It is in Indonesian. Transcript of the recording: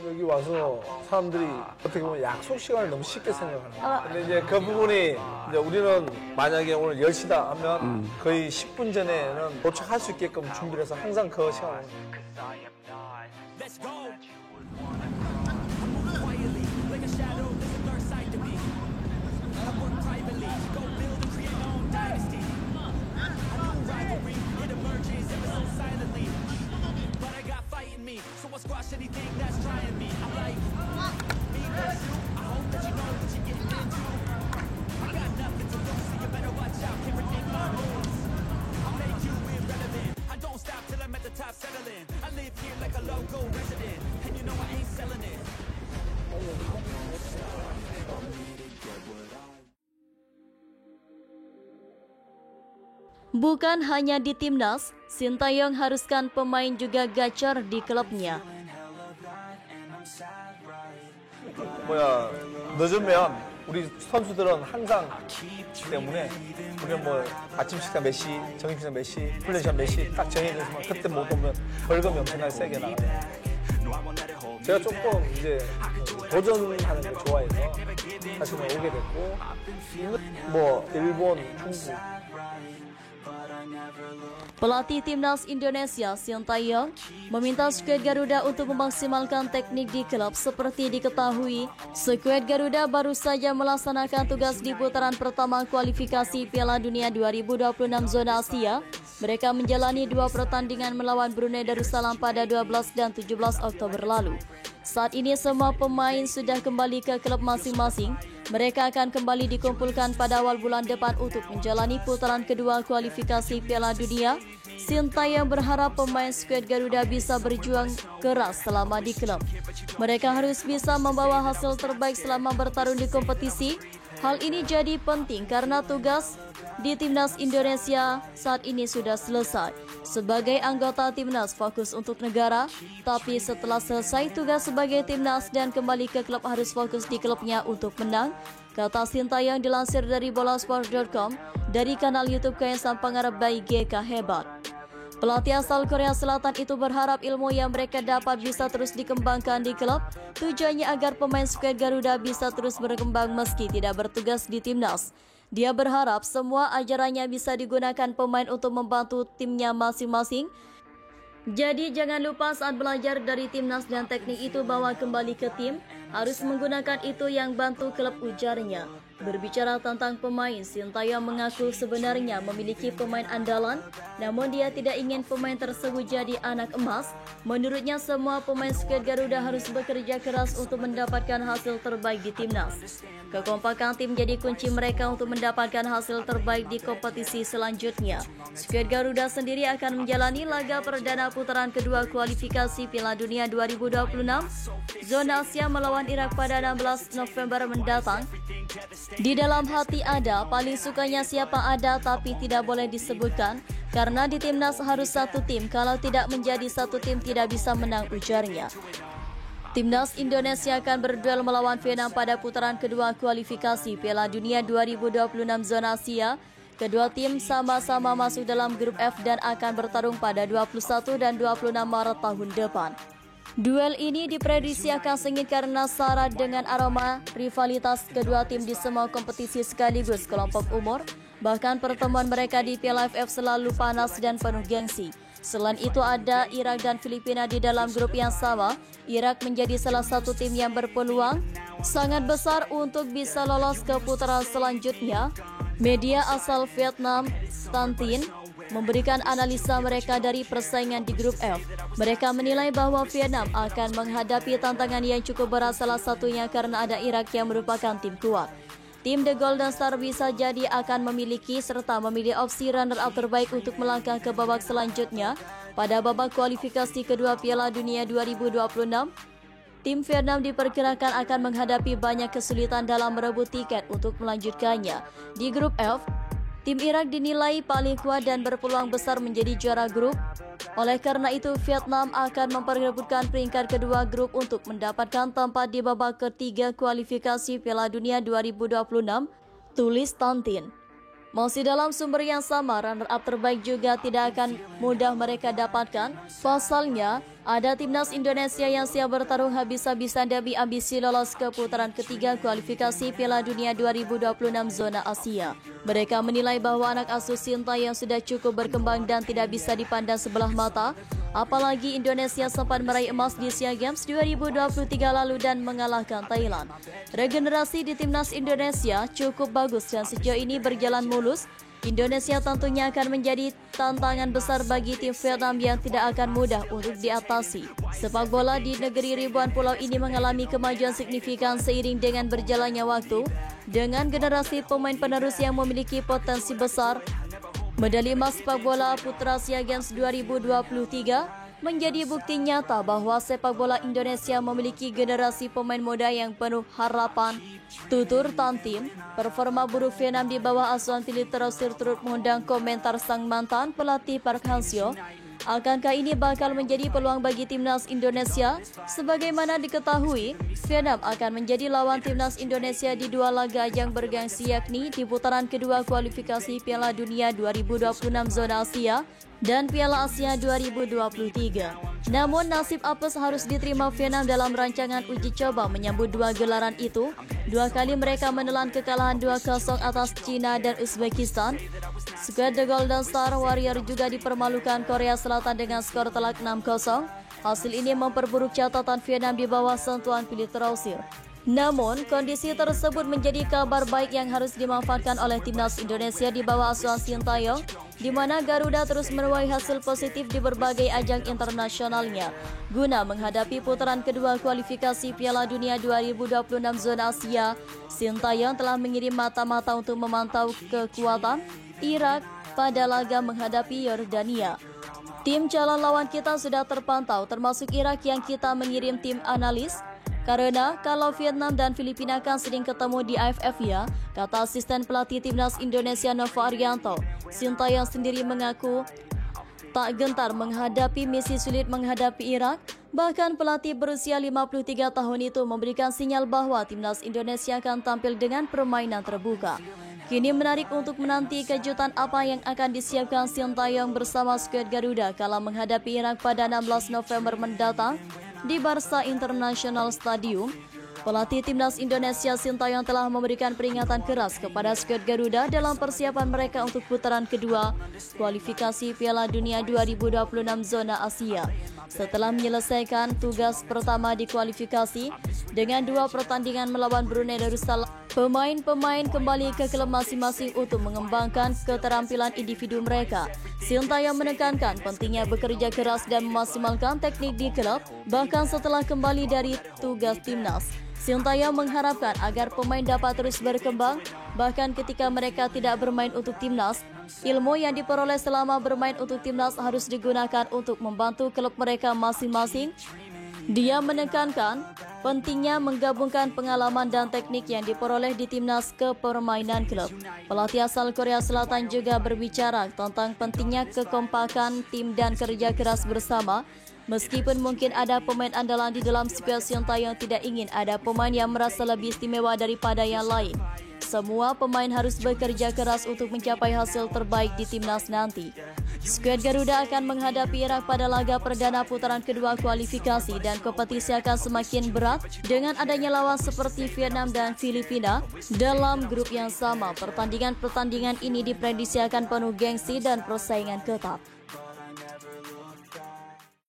여기 와서 사람들이 어떻게 보면 약속 시간을 너무 쉽게 생각하는 거예요. 근데 이제 그 부분이 이제 우리는 만약에 오늘 10시다 하면 거의 10분 전에는 도착할 수 있게끔 준비를 해서 항상 그 시간을 So I squash anything that's trying me. I'm like, me versus you. I hope that you know what you're getting into. I got nothing to lose, so you better watch out. Can't predict my moves. I'll make you irrelevant. I don't stop till I'm at the top settling. I live here like a local resident, and you know I ain't selling it. Bukan hanya di timnas, Sintayong haruskan pemain juga gacor di klubnya. 늦으면 우리 선수들은 항상 때문에 우리는 뭐 아침 식사 몇 시, 점심 식사 몇 시, 훈련 시간 몇 시 딱 정해져서 그때 못 오면 벌금이 엄청나게 세게 나가요. 제가 조금 이제 도전하는 걸 좋아해서 사실은 오게 됐고 뭐 일본, 중국 Pelatih timnas Indonesia Sintayong meminta skuad Garuda untuk memaksimalkan teknik di klub. Seperti diketahui, skuad Garuda baru saja melaksanakan tugas di putaran pertama kualifikasi Piala Dunia 2026 zona Asia. Mereka menjalani 2 pertandingan melawan Brunei Darussalam pada 12 dan 17 Oktober lalu. Saat ini semua pemain sudah kembali ke klub masing-masing. Mereka akan kembali dikumpulkan pada awal bulan depan untuk menjalani putaran kedua kualifikasi Piala Dunia. Sintayong berharap pemain skuad Garuda bisa berjuang keras selama di klub. Mereka harus bisa membawa hasil terbaik selama bertarung di kompetisi. Hal ini jadi penting karena tugas di timnas Indonesia saat ini sudah selesai. Sebagai anggota timnas fokus untuk negara, tapi setelah selesai tugas sebagai timnas dan kembali ke klub harus fokus di klubnya untuk menang, kata Sintayong dilansir dari bolasport.com dari kanal YouTube Kaisang Pangarep by GK Hebat. Pelatih asal Korea Selatan itu berharap ilmu yang mereka dapat bisa terus dikembangkan di klub. Tujuannya agar pemain skuad Garuda bisa terus berkembang meski tidak bertugas di timnas. Dia berharap semua ajarannya bisa digunakan pemain untuk membantu timnya masing-masing. Jadi jangan lupa saat belajar dari timnas dan teknik itu bawa kembali ke tim, harus menggunakan itu yang bantu klub, ujarnya. Berbicara tentang pemain, Sintayong mengaku sebenarnya memiliki pemain andalan, namun dia tidak ingin pemain tersebut jadi anak emas. Menurutnya semua pemain skuad Garuda harus bekerja keras untuk mendapatkan hasil terbaik di timnas. Kekompakan tim jadi kunci mereka untuk mendapatkan hasil terbaik di kompetisi selanjutnya. Skuad Garuda sendiri akan menjalani laga perdana putaran kedua kualifikasi Piala Dunia 2026 zona Asia melawan Irak pada 16 November mendatang. Di dalam hati ada, paling sukanya siapa ada tapi tidak boleh disebutkan karena di timnas harus satu tim, kalau tidak menjadi satu tim tidak bisa menang, ujarnya. Timnas Indonesia akan berduel melawan Vietnam pada putaran kedua kualifikasi Piala Dunia 2026 zona Asia. Kedua tim sama-sama masuk dalam grup F dan akan bertarung pada 21 dan 26 Maret tahun depan. Duel ini diprediksi akan sengit karena syarat dengan aroma rivalitas kedua tim di semua kompetisi sekaligus kelompok umur. Bahkan pertemuan mereka di Piala AFF selalu panas dan penuh gengsi. Selain itu ada Irak dan Filipina di dalam grup yang sama. Irak menjadi salah satu tim yang berpeluang sangat besar untuk bisa lolos ke putaran selanjutnya. Media asal Vietnam, Tantin, memberikan analisa mereka dari persaingan di grup F. Mereka menilai bahwa Vietnam akan menghadapi tantangan yang cukup berat, salah satunya karena ada Irak yang merupakan tim kuat. Tim The Golden Star bisa jadi akan memiliki serta memilih opsi runner-up terbaik untuk melangkah ke babak selanjutnya. Pada babak kualifikasi kedua Piala Dunia 2026, tim Vietnam diperkirakan akan menghadapi banyak kesulitan dalam merebut tiket untuk melanjutkannya. Di grup F, tim Irak dinilai paling kuat dan berpeluang besar menjadi juara grup. Oleh karena itu, Vietnam akan memperebutkan peringkat kedua grup untuk mendapatkan tempat di babak ketiga kualifikasi Piala Dunia 2026, tulis Tantin. Masih dalam sumber yang sama, runner-up terbaik juga tidak akan mudah mereka dapatkan. Pasalnya, ada timnas Indonesia yang siap bertarung habis-habisan demi ambisi lolos ke putaran ketiga kualifikasi Piala Dunia 2026 zona Asia. Mereka menilai bahwa anak asuh Sintayong sudah cukup berkembang dan tidak bisa dipandang sebelah mata. Apalagi Indonesia sempat meraih emas di SEA Games 2023 lalu dan mengalahkan Thailand. Regenerasi di timnas Indonesia cukup bagus dan sejauh ini berjalan mulus. Indonesia tentunya akan menjadi tantangan besar bagi tim Vietnam yang tidak akan mudah untuk diatasi. Sepak bola di negeri ribuan pulau ini mengalami kemajuan signifikan seiring dengan berjalannya waktu. Dengan generasi pemain penerus yang memiliki potensi besar, medali emas sepak bola putra SEA Games 2023 menjadi bukti nyata bahwa sepak bola Indonesia memiliki generasi pemain muda yang penuh harapan. Tutur Tantim, performa buruk Vietnam di bawah asuhan Philippe Troussier turut mengundang komentar sang mantan pelatih Park Hang-seo. Akankah ini bakal menjadi peluang bagi timnas Indonesia? Sebagaimana diketahui, Vietnam akan menjadi lawan timnas Indonesia di dua laga ajang bergengsi, yakni di putaran kedua kualifikasi Piala Dunia 2026 zona Asia dan Piala Asia 2023. Namun nasib apes harus diterima Vietnam dalam rancangan uji coba menyambut dua gelaran itu. Dua kali mereka menelan kekalahan 2-0 atas China dan Uzbekistan. Skuad The Golden Star Warrior juga dipermalukan Korea Selatan dengan skor telak 6-0. Hasil ini memperburuk catatan Vietnam di bawah sentuhan Philippe Troussier. Namun, kondisi tersebut menjadi kabar baik yang harus dimanfaatkan oleh timnas Indonesia di bawah asuhan Sintayong, di mana Garuda terus menuai hasil positif di berbagai ajang internasionalnya. Guna menghadapi putaran kedua kualifikasi Piala Dunia 2026 zona Asia, Sintayong telah mengirim mata-mata untuk memantau kekuatan Irak pada laga menghadapi Yordania. Tim calon lawan kita sudah terpantau, termasuk Irak yang kita mengirim tim analis. Karena kalau Vietnam dan Filipina kan sering ketemu di AFF ya, kata asisten pelatih timnas Indonesia Novo Arianto. Sintayong sendiri mengaku tak gentar menghadapi misi sulit menghadapi Irak. Bahkan pelatih berusia 53 tahun itu memberikan sinyal bahwa timnas Indonesia akan tampil dengan permainan terbuka. Kini menarik untuk menanti kejutan apa yang akan disiapkan Sintayong bersama skuad Garuda kala menghadapi Irak pada 16 November mendatang di Barca International Stadium. Pelatih timnas Indonesia Sintayong telah memberikan peringatan keras kepada skuad Garuda dalam persiapan mereka untuk putaran kedua kualifikasi Piala Dunia 2026 zona Asia. Setelah menyelesaikan tugas pertama di kualifikasi dengan 2 pertandingan melawan Brunei Darussalam, pemain-pemain kembali ke klub masing-masing untuk mengembangkan keterampilan individu mereka. Sintayong menekankan pentingnya bekerja keras dan memaksimalkan teknik di klub, bahkan setelah kembali dari tugas timnas. Sintayong mengharapkan agar pemain dapat terus berkembang, bahkan ketika mereka tidak bermain untuk timnas, ilmu yang diperoleh selama bermain untuk timnas harus digunakan untuk membantu klub mereka masing-masing. Dia menekankan pentingnya menggabungkan pengalaman dan teknik yang diperoleh di timnas ke permainan klub. Pelatih asal Korea Selatan juga berbicara tentang pentingnya kekompakan tim dan kerja keras bersama. Meskipun mungkin ada pemain andalan di dalam skuad Sintayong tidak ingin ada pemain yang merasa lebih istimewa daripada yang lain. Semua pemain harus bekerja keras untuk mencapai hasil terbaik di timnas nanti. Skuad Garuda akan menghadapi Irak pada laga perdana putaran kedua kualifikasi dan kompetisi akan semakin berat dengan adanya lawan seperti Vietnam dan Filipina dalam grup yang sama. Pertandingan-pertandingan ini diprediksi akan penuh gengsi dan persaingan ketat.